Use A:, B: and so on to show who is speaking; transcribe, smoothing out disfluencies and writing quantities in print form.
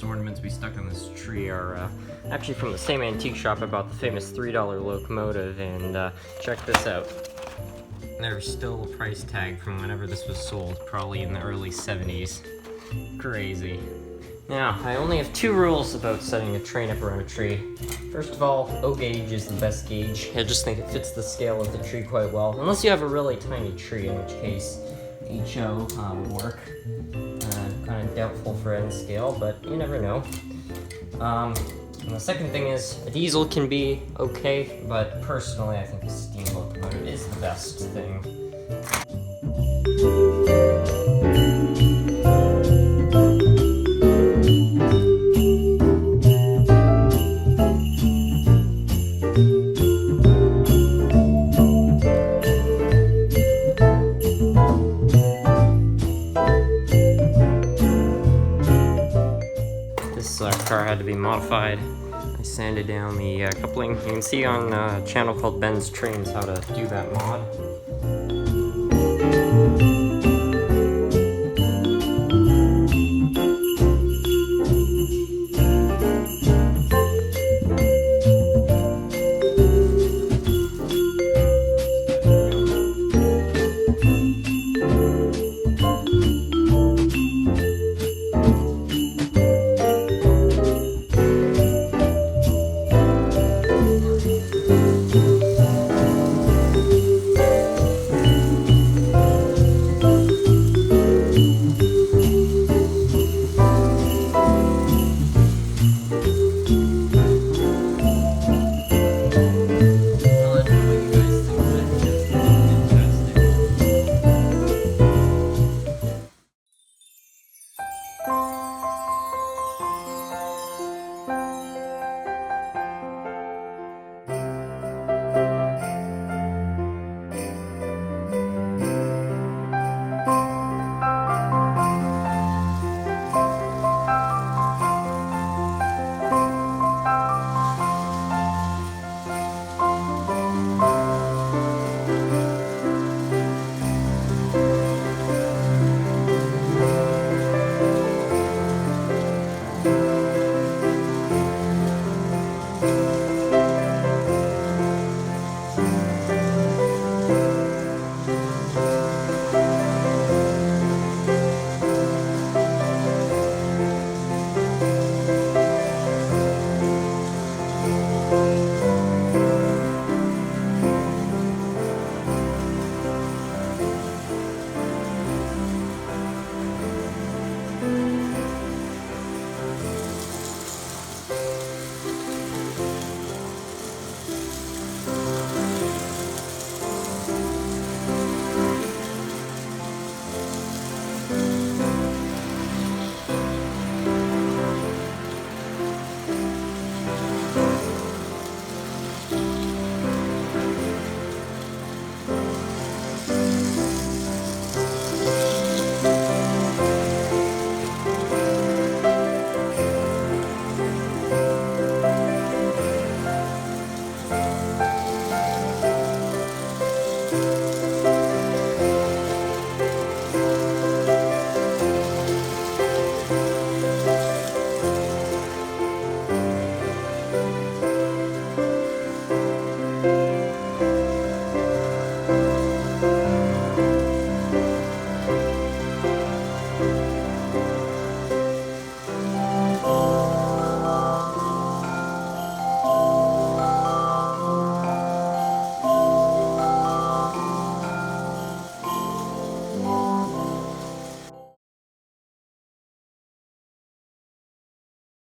A: Christmas ornaments we stuck on this tree are actually from the same antique shop I bought the famous $3 locomotive, and check this out. There's still a price tag from whenever this was sold, probably in the early 70s. Crazy. Now, I only have 2 rules about setting a train up around a tree. First of all, O gauge is the best gauge. I just think it fits the scale of the tree quite well, unless you have a really tiny tree, in which case HO would work. Kind of doubtful for end scale, but you never know. And the second thing is, a diesel can be okay, but personally I think a steam locomotive is the best thing. This car had to be modified. I sanded down the coupling. You can see on a channel called Ben's Trains how to do that mod.